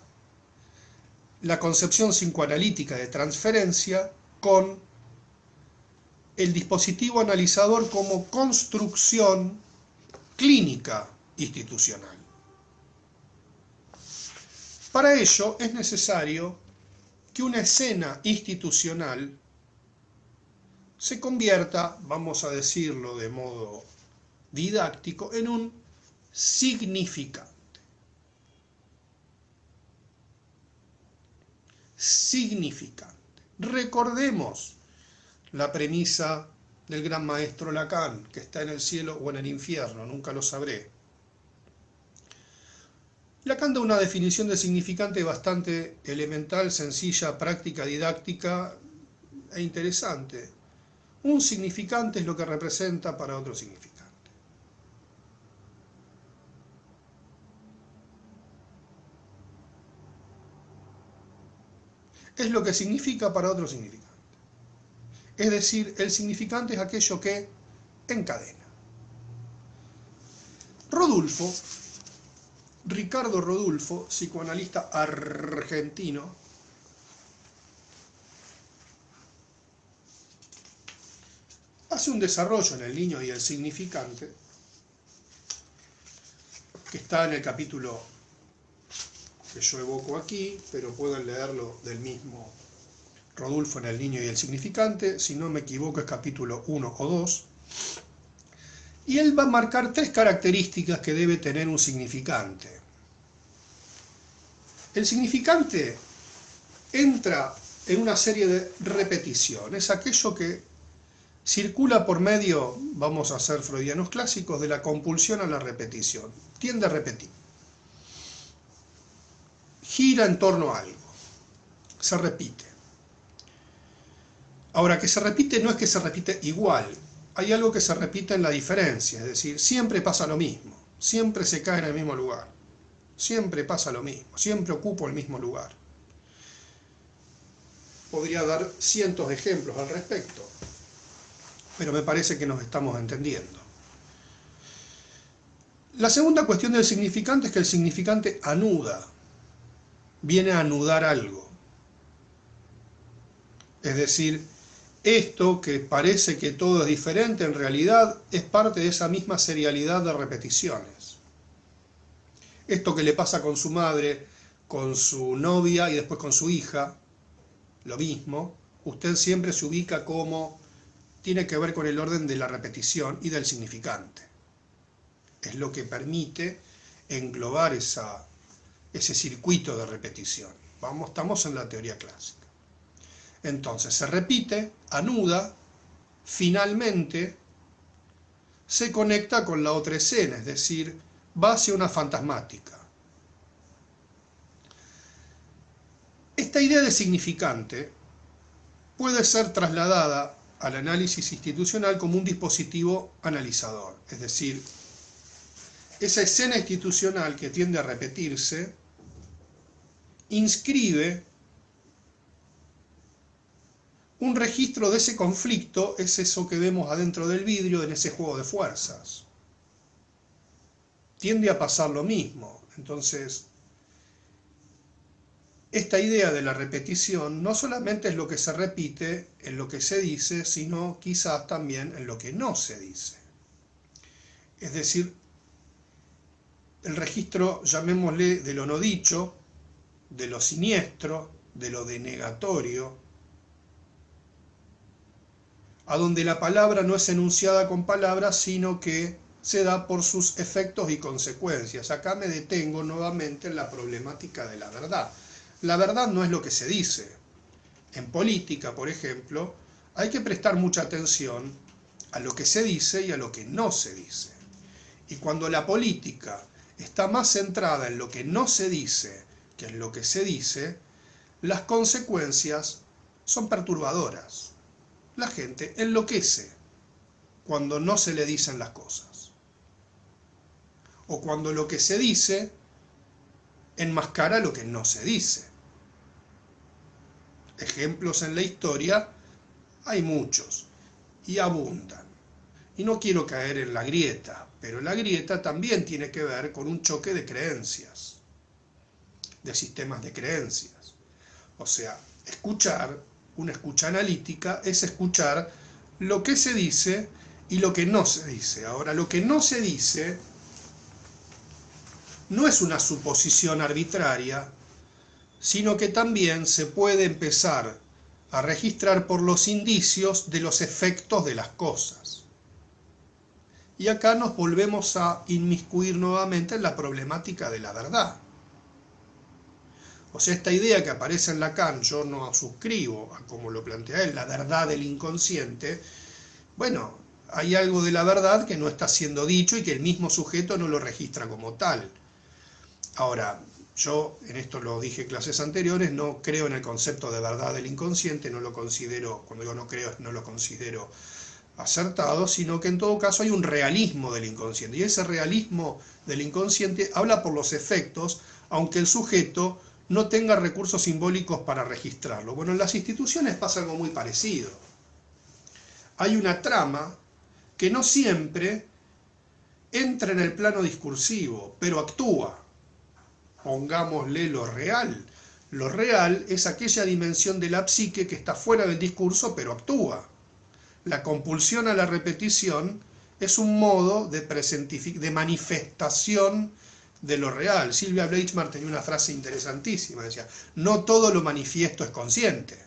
la concepción psicoanalítica de transferencia con el dispositivo analizador como construcción clínica institucional. Para ello es necesario que una escena institucional se convierta, vamos a decirlo de modo didáctico, en un significante. Significante. Recordemos la premisa del gran maestro Lacan, que está en el cielo o en el infierno, nunca lo sabré. Lacan da una definición de significante bastante elemental, sencilla, práctica, didáctica e interesante. Un significante es lo que representa para otro significante. Es lo que significa para otro significante. Es decir, el significante es aquello que encadena. Ricardo Rodulfo, psicoanalista argentino, hace un desarrollo en el niño y el significante, que está en el capítulo que yo evoco aquí, pero pueden leerlo del mismo Rodulfo en El niño y el significante, si no me equivoco es capítulo 1 o 2, y él va a marcar tres características que debe tener un significante. El significante entra en una serie de repeticiones, es aquello que circula por medio, vamos a ser freudianos clásicos, de la compulsión a la repetición, tiende a repetir. Gira en torno a algo, se repite. Ahora, que se repite no es que se repite igual, hay algo que se repite en la diferencia, es decir, siempre pasa lo mismo, siempre se cae en el mismo lugar, siempre pasa lo mismo, siempre ocupo el mismo lugar. Podría dar cientos de ejemplos al respecto, pero me parece que nos estamos entendiendo. La segunda cuestión del significante es que el significante anuda, viene a anudar algo. Es decir, esto que parece que todo es diferente, en realidad es parte de esa misma serialidad de repeticiones. Esto que le pasa con su madre, con su novia y después con su hija, lo mismo, usted siempre se ubica como tiene que ver con el orden de la repetición y del significante. Es lo que permite englobar ese circuito de repetición. Estamos en la teoría clásica. Entonces se repite, anuda, finalmente se conecta con la otra escena, es decir, va hacia una fantasmática. Esta idea de significante puede ser trasladada al análisis institucional como un dispositivo analizador, es decir, esa escena institucional que tiende a repetirse inscribe un registro de ese conflicto, es eso que vemos adentro del vidrio en ese juego de fuerzas. Tiende a pasar lo mismo. Entonces, esta idea de la repetición no solamente es lo que se repite en lo que se dice, sino quizás también en lo que no se dice. Es decir, el registro, llamémosle, de lo no dicho, de lo siniestro, de lo denegatorio, a donde la palabra no es enunciada con palabras, sino que se da por sus efectos y consecuencias. Acá me detengo nuevamente en la problemática de la verdad. La verdad no es lo que se dice. En política, por ejemplo, hay que prestar mucha atención a lo que se dice y a lo que no se dice. Y cuando la política está más centrada en lo que no se dice que en lo que se dice, las consecuencias son perturbadoras. La gente enloquece cuando no se le dicen las cosas. O cuando lo que se dice enmascara lo que no se dice. Ejemplos en la historia hay muchos y abundan. Y no quiero caer en la grieta, pero la grieta también tiene que ver con un choque de creencias, de sistemas de creencias. O sea, escuchar, una escucha analítica, es escuchar lo que se dice y lo que no se dice. Ahora, lo que no se dice no es una suposición arbitraria, sino que también se puede empezar a registrar por los indicios de los efectos de las cosas. Y acá nos volvemos a inmiscuir nuevamente en la problemática de la verdad. O sea, esta idea que aparece en Lacan, yo no suscribo a como lo plantea él, la verdad del inconsciente. Bueno, hay algo de la verdad que no está siendo dicho y que el mismo sujeto no lo registra como tal. Ahora, yo, en esto lo dije en clases anteriores, no creo en el concepto de verdad del inconsciente, no lo considero, cuando digo no creo, no lo considero acertado, sino que en todo caso hay un realismo del inconsciente. Y ese realismo del inconsciente habla por los efectos, aunque el sujeto no tenga recursos simbólicos para registrarlo. Bueno, en las instituciones pasa algo muy parecido. Hay una trama que no siempre entra en el plano discursivo, pero actúa. Pongámosle lo real. Lo real es aquella dimensión de la psique que está fuera del discurso, pero actúa. La compulsión a la repetición es un modo de manifestación de lo real. Silvia Bleichmar tenía una frase interesantísima, decía, no todo lo manifiesto es consciente.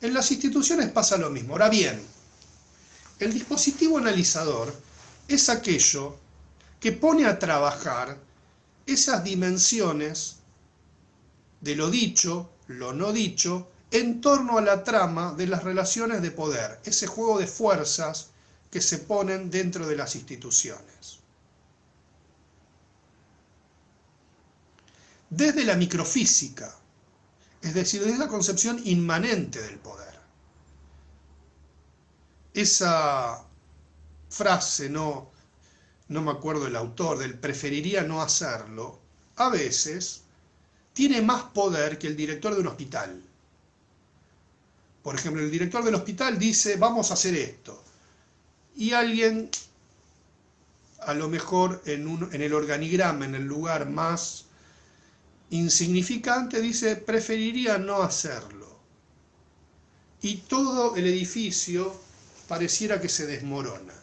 En las instituciones pasa lo mismo. Ahora bien, el dispositivo analizador es aquello que pone a trabajar esas dimensiones de lo dicho, lo no dicho, en torno a la trama de las relaciones de poder, ese juego de fuerzas que se ponen dentro de las instituciones. Desde la microfísica, es decir, desde la concepción inmanente del poder. Esa frase, no me acuerdo el autor, del preferiría no hacerlo, a veces tiene más poder que el director de un hospital. Por ejemplo, el director del hospital dice, vamos a hacer esto. Y alguien, a lo mejor en el organigrama, en el lugar más insignificante, dice, preferiría no hacerlo. Y todo el edificio pareciera que se desmorona.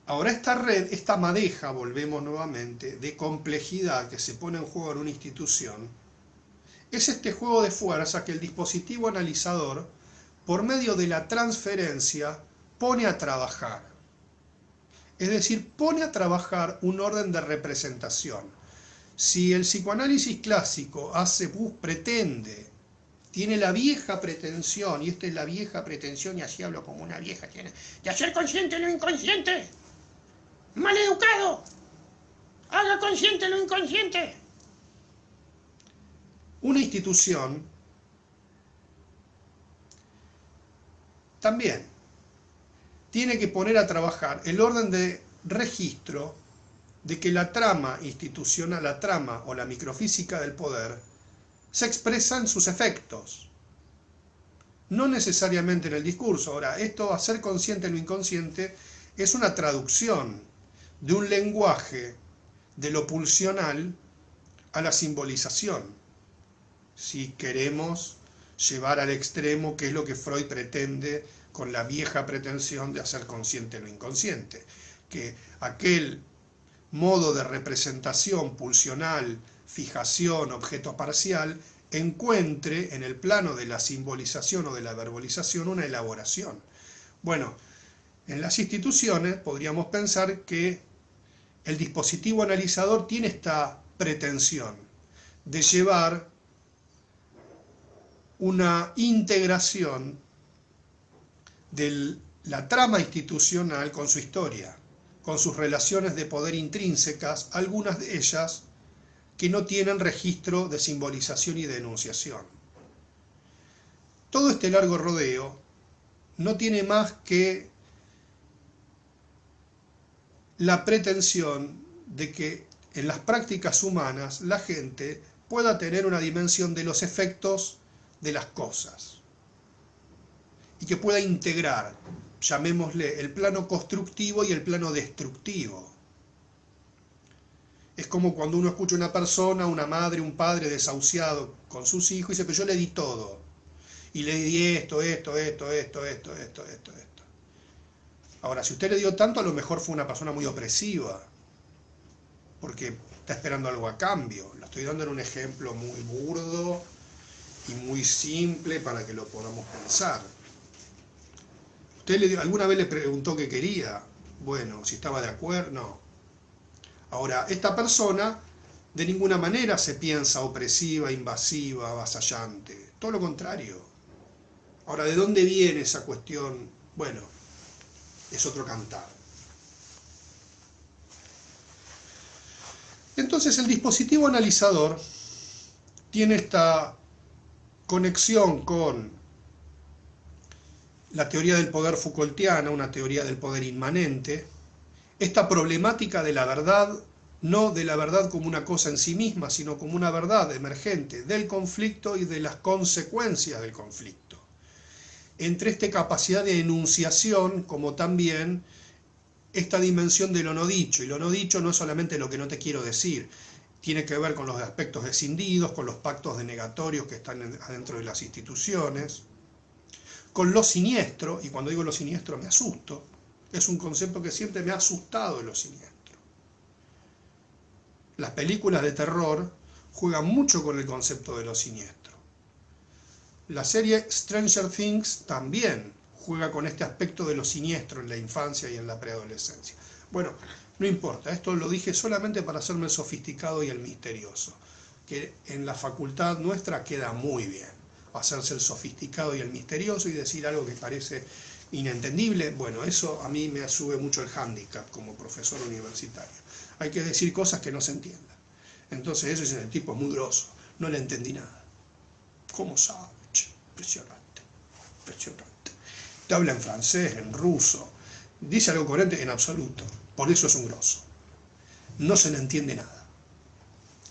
Ahora esta red, esta madeja, volvemos nuevamente, de complejidad que se pone en juego en una institución, es este juego de fuerza que el dispositivo analizador, por medio de la transferencia, pone a trabajar. Es decir, pone a trabajar un orden de representación. Si el psicoanálisis clásico pretende, tiene la vieja pretensión, y esta es la vieja pretensión, y así hablo como una vieja, tiene, de hacer consciente lo inconsciente. ¡Maleducado! ¡Haga consciente lo inconsciente! Una institución también tiene que poner a trabajar el orden de registro de que la trama institucional, la trama o la microfísica del poder, se expresa en sus efectos, no necesariamente en el discurso. Ahora, esto, hacer consciente lo inconsciente, es una traducción de un lenguaje de lo pulsional a la simbolización, si queremos llevar al extremo qué es lo que Freud pretende con la vieja pretensión de hacer consciente lo inconsciente, que aquel modo de representación pulsional, fijación, objeto parcial, encuentre en el plano de la simbolización o de la verbalización una elaboración. Bueno, en las instituciones podríamos pensar que el dispositivo analizador tiene esta pretensión de llevar una integración de la trama institucional con su historia, con sus relaciones de poder intrínsecas, algunas de ellas que no tienen registro de simbolización y de enunciación. Todo este largo rodeo no tiene más que la pretensión de que en las prácticas humanas la gente pueda tener una dimensión de los efectos de las cosas y que pueda integrar, llamémosle, el plano constructivo y el plano destructivo. Es como cuando uno escucha a una persona, una madre, un padre desahuciado con sus hijos y dice, pero yo le di todo. Y le di esto. Ahora, si usted le dio tanto, a lo mejor fue una persona muy opresiva, porque está esperando algo a cambio. Lo estoy dando en un ejemplo muy burdo y muy simple para que lo podamos pensar. ¿Usted alguna vez le preguntó qué quería? Bueno, si estaba de acuerdo, no. Ahora, esta persona de ninguna manera se piensa opresiva, invasiva, avasallante. Todo lo contrario. Ahora, ¿de dónde viene esa cuestión? Bueno, es otro cantar. Entonces, el dispositivo analizador tiene esta conexión con la teoría del poder Foucaultiana, una teoría del poder inmanente, esta problemática de la verdad, no de la verdad como una cosa en sí misma, sino como una verdad emergente del conflicto y de las consecuencias del conflicto. Entre esta capacidad de enunciación, como también esta dimensión de lo no dicho, y lo no dicho no es solamente lo que no te quiero decir, tiene que ver con los aspectos escindidos, con los pactos denegatorios que están adentro de las instituciones, con lo siniestro, y cuando digo lo siniestro me asusto, es un concepto que siempre me ha asustado de lo siniestro. Las películas de terror juegan mucho con el concepto de lo siniestro. La serie Stranger Things también juega con este aspecto de lo siniestro en la infancia y en la preadolescencia. Bueno, no importa, esto lo dije solamente para hacerme el sofisticado y el misterioso, que en la facultad nuestra queda muy bien, hacerse el sofisticado y el misterioso y decir algo que parece inentendible. Bueno, eso a mí me sube mucho el hándicap como profesor universitario. Hay que decir cosas que no se entiendan. Entonces eso es el tipo muy grosso, no le entendí nada. ¿Cómo sabe? Impresionante, impresionante. Te habla en francés, en ruso, dice algo coherente en absoluto. Por eso es un grosso. No se le entiende nada.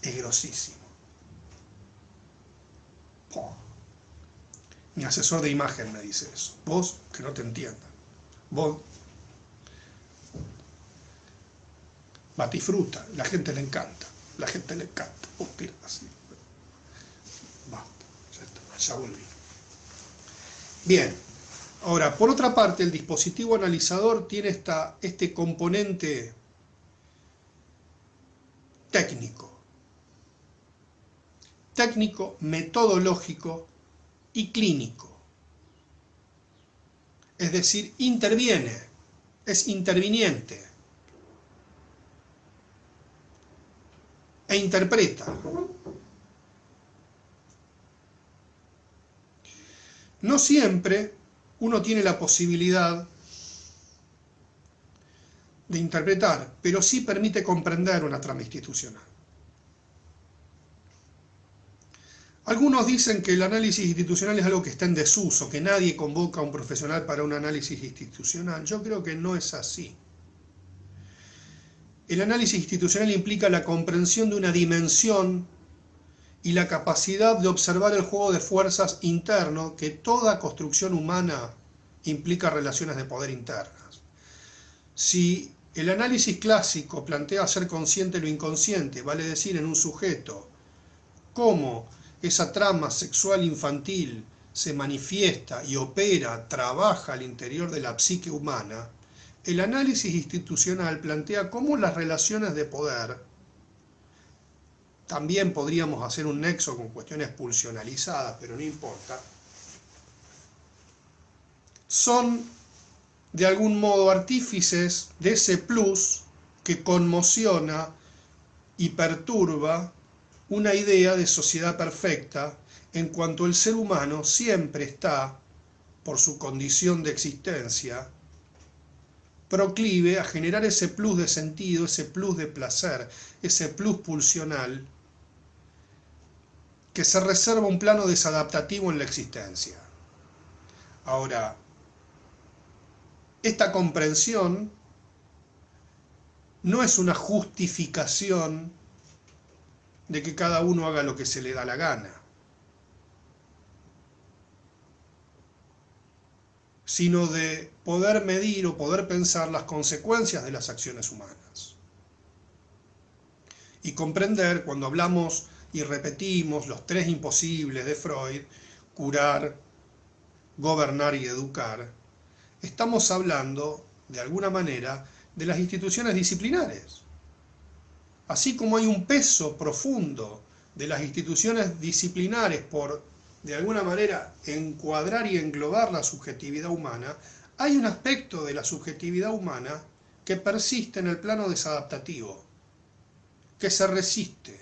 Es grosísimo. Mi asesor de imagen me dice eso. Vos, que no te entiendan. Vos, batifruta. La gente le encanta. La gente le encanta. Vos tirás así. Basta. Ya está. Ya volví. Bien. Ahora, por otra parte, el dispositivo analizador tiene este componente técnico, metodológico y clínico. Es decir, interviene, es interviniente e interpreta. No siempre uno tiene la posibilidad de interpretar, pero sí permite comprender una trama institucional. Algunos dicen que el análisis institucional es algo que está en desuso, que nadie convoca a un profesional para un análisis institucional. Yo creo que no es así. El análisis institucional implica la comprensión de una dimensión y la capacidad de observar el juego de fuerzas interno que toda construcción humana implica relaciones de poder internas. Si el análisis clásico plantea ser consciente lo inconsciente, vale decir en un sujeto, cómo esa trama sexual infantil se manifiesta y opera, trabaja al interior de la psique humana, el análisis institucional plantea cómo las relaciones de poder, también podríamos hacer un nexo con cuestiones pulsionalizadas, pero no importa, son de algún modo artífices de ese plus que conmociona y perturba una idea de sociedad perfecta, en cuanto el ser humano siempre está, por su condición de existencia, proclive a generar ese plus de sentido, ese plus de placer, ese plus pulsional, que se reserva un plano desadaptativo en la existencia. Ahora, esta comprensión no es una justificación de que cada uno haga lo que se le da la gana, sino de poder medir o poder pensar las consecuencias de las acciones humanas. Y comprender, cuando hablamos y repetimos los tres imposibles de Freud, curar, gobernar y educar, estamos hablando, de alguna manera, de las instituciones disciplinares. Así como hay un peso profundo de las instituciones disciplinares por, de alguna manera, encuadrar y englobar la subjetividad humana, hay un aspecto de la subjetividad humana que persiste en el plano desadaptativo, que se resiste.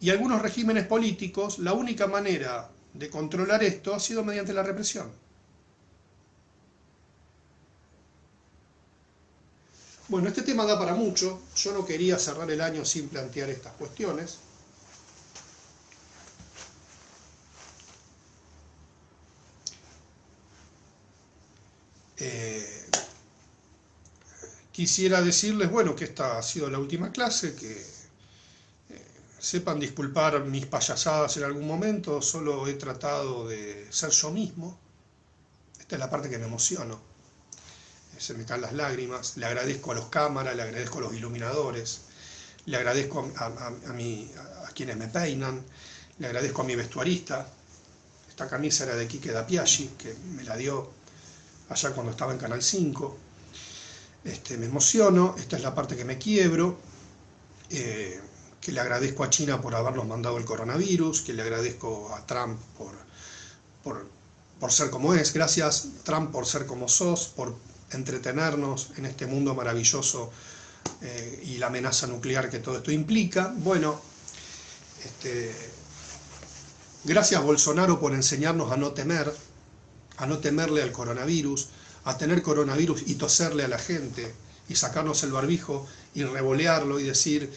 Y algunos regímenes políticos, la única manera de controlar esto ha sido mediante la represión. Bueno, este tema da para mucho. Yo no quería cerrar el año sin plantear estas cuestiones. Quisiera decirles, bueno, que esta ha sido la última clase, que sepan disculpar mis payasadas en algún momento, solo he tratado de ser yo mismo. Esta es la parte que me emociono. Se me caen las lágrimas. Le agradezco a los cámaras, le agradezco a los iluminadores, le agradezco a quienes me peinan, le agradezco a mi vestuarista. Esta camisa era de Quique da Piaggi, que me la dio allá cuando estaba en Canal 5. Me emociono. Esta es la parte que me quiebro. Que le agradezco a China por habernos mandado el coronavirus, que le agradezco a Trump por ser como es. Gracias, Trump, por ser como sos, por entretenernos en este mundo maravilloso y la amenaza nuclear que todo esto implica. Bueno, gracias, Bolsonaro, por enseñarnos a no temerle al coronavirus, a tener coronavirus y toserle a la gente, y sacarnos el barbijo y revolearlo y decir,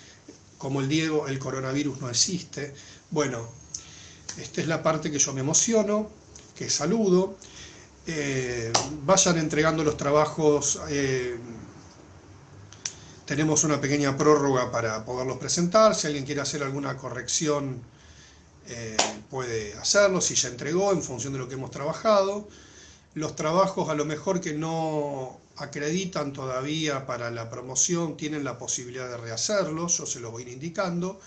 como el Diego, el coronavirus no existe. Bueno, esta es la parte que yo me emociono, que saludo. Vayan entregando los trabajos. Tenemos una pequeña prórroga para poderlos presentar. Si alguien quiere hacer alguna corrección, puede hacerlo, si ya entregó, en función de lo que hemos trabajado. Los trabajos a lo mejor que no acreditan todavía para la promoción tienen la posibilidad de rehacerlos, yo se los voy a ir indicando.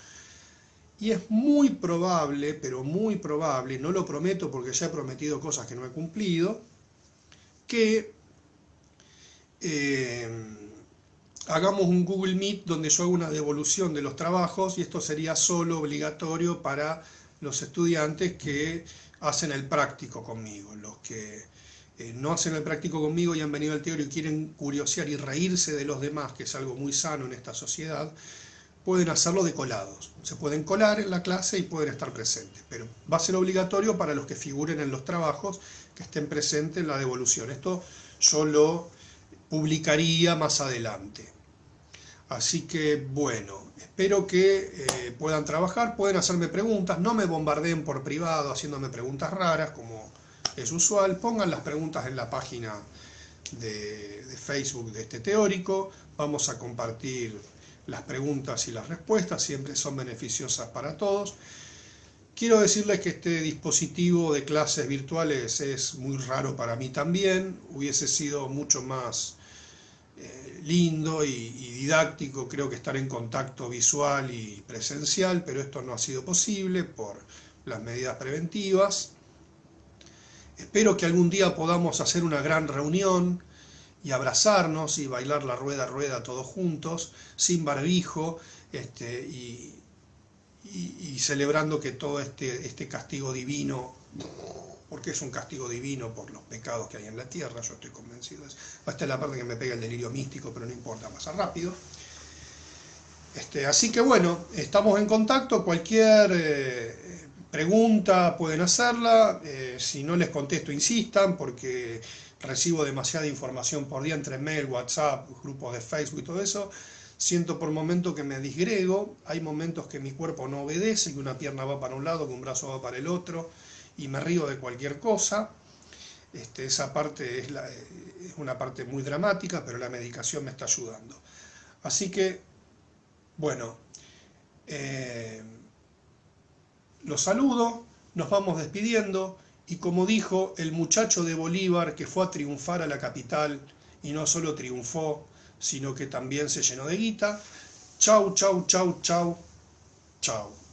Y es muy probable, pero muy probable, no lo prometo porque ya he prometido cosas que no he cumplido, que hagamos un Google Meet donde yo haga una devolución de los trabajos, y esto sería solo obligatorio para los estudiantes que hacen el práctico conmigo. Los que no hacen el práctico conmigo y han venido al teórico y quieren curiosear y reírse de los demás, que es algo muy sano en esta sociedad, pueden hacerlo de colados. Se pueden colar en la clase y pueden estar presentes, pero va a ser obligatorio para los que figuren en los trabajos que estén presentes en la devolución. Esto yo lo publicaría más adelante. Así que bueno, espero que puedan trabajar, pueden hacerme preguntas, no me bombardeen por privado haciéndome preguntas raras como es usual, pongan las preguntas en la página de Facebook de este teórico, vamos a compartir las preguntas y las respuestas, siempre son beneficiosas para todos. Quiero decirles que este dispositivo de clases virtuales es muy raro para mí también, hubiese sido mucho más lindo y didáctico, creo que estar en contacto visual y presencial, pero esto no ha sido posible por las medidas preventivas. Espero que algún día podamos hacer una gran reunión y abrazarnos y bailar la rueda a rueda todos juntos, sin barbijo, y celebrando que todo este castigo divino, porque es un castigo divino por los pecados que hay en la tierra, yo estoy convencido. Esta es la parte que me pega el delirio místico, pero no importa, pasa rápido. Así que bueno, estamos en contacto, cualquier pregunta pueden hacerla, si no les contesto insistan, porque recibo demasiada información por día entre mail, WhatsApp, grupos de Facebook y todo eso. Siento por momentos que me disgrego, hay momentos que mi cuerpo no obedece, que una pierna va para un lado, que un brazo va para el otro, y me río de cualquier cosa. Esa parte es una parte muy dramática, pero la medicación me está ayudando. Así que, bueno, los saludo, nos vamos despidiendo, y como dijo el muchacho de Bolívar que fue a triunfar a la capital, y no solo triunfó, sino que también se llenó de guita, chau, chau, chau, chau, chau.